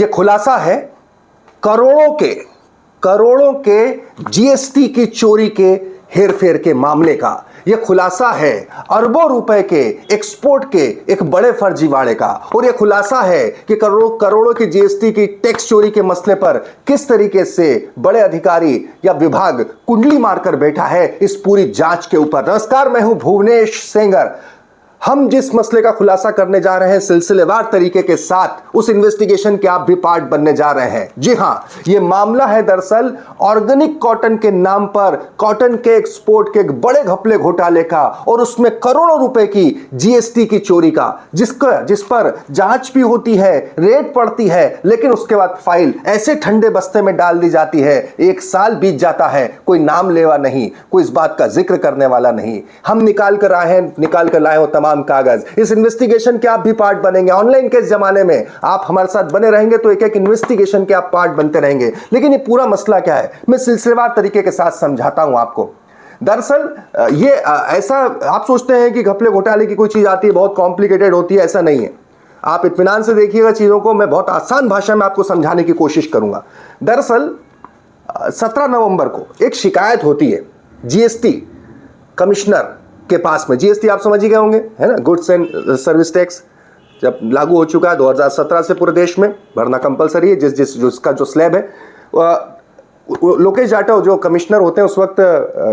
यह खुलासा है करोड़ों के जीएसटी की चोरी के हेरफेर के मामले का। यह खुलासा है अरबों रुपए के एक्सपोर्ट के एक बड़े फर्जीवाड़े का। और यह खुलासा है कि करोड़ों की जीएसटी की टैक्स चोरी के मसले पर किस तरीके से बड़े अधिकारी या विभाग कुंडली मारकर बैठा है इस पूरी जांच के ऊपर। नमस्कार, मैं हूं भुवनेश सेंगर। हम जिस मसले का खुलासा करने जा रहे हैं सिलसिलेवार तरीके के साथ, उस इन्वेस्टिगेशन के आप भी पार्ट बनने जा रहे हैं। जी हां, यह मामला है दरअसल ऑर्गेनिक कॉटन के नाम पर कॉटन के एक्सपोर्ट के एक बड़े घपले घोटाले का, और उसमें करोड़ों रुपए की जीएसटी की चोरी का, जिस पर जांच भी होती है, रेड पड़ती है, लेकिन उसके बाद फाइल ऐसे ठंडे बस्ते में डाल दी जाती है। 1 साल बीत जाता है, कोई नाम लेवा नहीं, कोई इस बात का जिक्र करने वाला नहीं। हम निकाल कर लाए हो तमाम कागज। इस इन्वेस्टिगेशन के आप भी पार्ट बनेंगे। ऑनलाइन के जमाने में आप हमारे साथ बने रहेंगे तो एक एक इन्वेस्टिगेशन के आप पार्ट बनते रहेंगे। लेकिन ये पूरा मसला क्या है, मैं सिलसिलेवार तरीके के साथ समझाता हूं आपको। दरअसल ये ऐसा आप सोचते हैं कि घपले घोटाले की कोई चीज आती है बहुत कॉम्प्लिकेटेड होती है, ऐसा नहीं है। आप इत्मीनान से देखिएगा चीजों को, मैं बहुत आसान भाषा में आपको समझाने की कोशिश करूंगा। दरअसल 17 नवंबर को एक शिकायत होती है जीएसटी कमिश्नर के पास में। जीएसटी आप समझ ही गए होंगे, है ना, गुड्स एंड सर्विस टैक्स जब लागू हो चुका है 2017 से पूरे देश में भरना कंपलसरी है। जिसका जो स्लैब है, लोकेश जाटव जो कमिश्नर होते हैं उस वक्त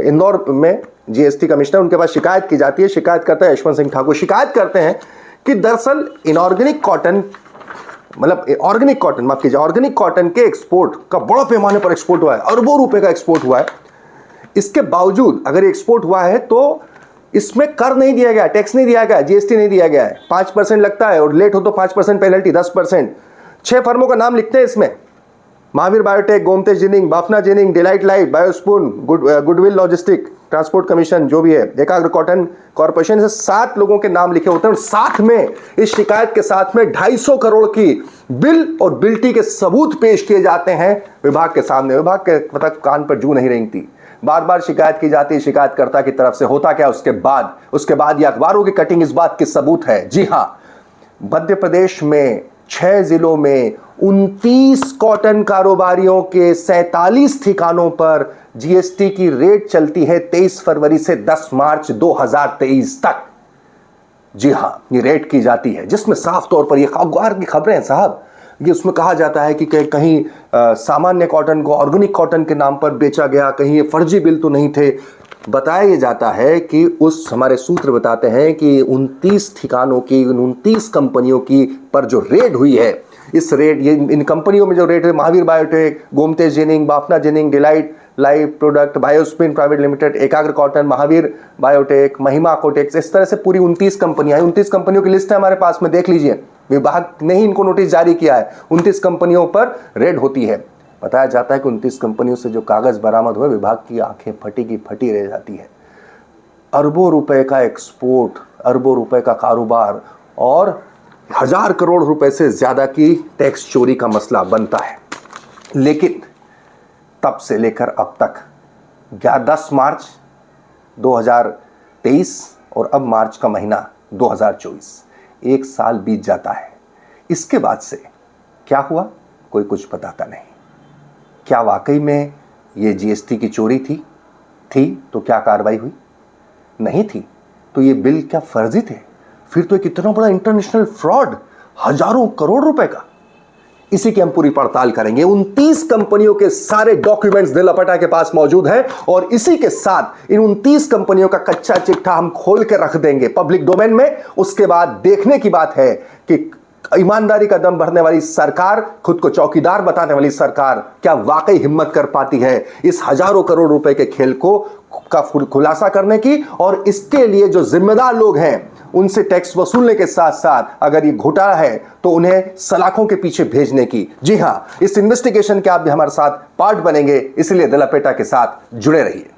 इंदौर में जीएसटी कमिश्नर, उनके पास शिकायत की जाती है। शिकायत करता है यशवंत सिंह ठाकुर। शिकायत करते हैं कि दरअसल ऑर्गेनिक कॉटन के एक्सपोर्ट का बड़ा पैमाने पर एक्सपोर्ट हुआ है, अरबों रुपए का एक्सपोर्ट हुआ है। इसके बावजूद अगर एक्सपोर्ट हुआ है तो इसमें कर नहीं दिया गया, टैक्स नहीं दिया गया, जीएसटी नहीं दिया गया है। 5% लगता है और लेट हो तो 5% पेनल्टी, 10%। 6 फर्मों का नाम लिखते हैं इसमें, Mahavir Biotech, Gomtej Ginning, Bafna Ginning, Delight Life, Biospoon, Goodwill Logistic, Transport Commission जो भी है, एकाग्र कॉटन कॉर्पोरेशन, से 7 लोगों के नाम लिखे होते हैं। और साथ में इस शिकायत के साथ में 250 करोड़ की बिल और बिल्टी के सबूत पेश किए जाते हैं विभाग के सामने। विभाग के मतलब कान पर जू नहीं रेंगती, बार बार शिकायत की जाती है शिकायतकर्ता की तरफ से। होता क्या उसके बाद ये अखबारों की कटिंग इस बात की सबूत है। जी हां, मध्य प्रदेश में 6 जिलों में 29 कॉटन कारोबारियों के 47 ठिकानों पर जीएसटी की रेड चलती है 23 फरवरी से 10 मार्च 2023 तक। जी हां, ये रेड की जाती है, जिसमें साफ तौर पर ये अखबार की खबरें हैं साहब। ये उसमें कहा जाता है कि कहीं सामान्य कॉटन को ऑर्गेनिक कॉटन के नाम पर बेचा गया, कहीं ये फर्जी बिल तो नहीं थे। बताया जाता है कि हमारे सूत्र बताते हैं कि 29 ठिकानों की 29 कंपनियों की पर जो रेड हुई है, इस रेड इन कंपनियों में जो रेड है, Mahavir Biotech, Gomtej Ginning, Bafna Ginning, Delight Life product, Biospin private limited, Ekagra cotton, Mahavir Biotech, Mahima Cotex, इस तरह से पूरी 29 कंपनियां। 29 कंपनियों की लिस्ट है हमारे पास में, देख लीजिए। विभाग ने ही इनको नोटिस जारी किया है। 29 कंपनियों पर रेड होती है। बताया जाता है कि 29 कंपनियों से जो कागज बरामद हुए, विभाग की आंखें फटी की फटी रह जाती है। अरबों रुपए का एक्सपोर्ट, अरबों रुपए का कारोबार और 1000 करोड़ रुपए से ज्यादा की टैक्स चोरी का मसला बनता है। लेकिन तब से लेकर अब तक 10 मार्च 2023 और अब मार्च का महीना 2024, 1 साल बीत जाता है। इसके बाद से क्या हुआ, कोई कुछ बताता नहीं। क्या वाकई में ये जीएसटी की चोरी थी तो क्या कार्रवाई हुई? नहीं थी तो ये बिल क्या फर्जी थे? फिर तो कितना बड़ा इंटरनेशनल फ्रॉड, हजारों करोड़ रुपए का। इसी की हम पूरी पड़ताल करेंगे। 29 कंपनियों के सारे डॉक्यूमेंट्स दिलपटा के पास मौजूद हैं और इसी के साथ इन 29 कंपनियों का कच्चा चिट्ठा हम खोल के रख देंगे पब्लिक डोमेन में। उसके बाद देखने की बात है कि ईमानदारी का दम भरने वाली सरकार, खुद को चौकीदार बताने वाली सरकार, क्या वाकई हिम्मत कर पाती है इस हजारों करोड़ रुपए के खेल का खुलासा करने की। और इसके लिए जो जिम्मेदार लोग हैं उनसे टैक्स वसूलने के साथ साथ अगर ये घोटाला है तो उन्हें सलाखों के पीछे भेजने की। जी हां, इस इन्वेस्टिगेशन के आप भी हमारे साथ पार्ट बनेंगे, इसलिए दिलपेटा के साथ जुड़े रहिए।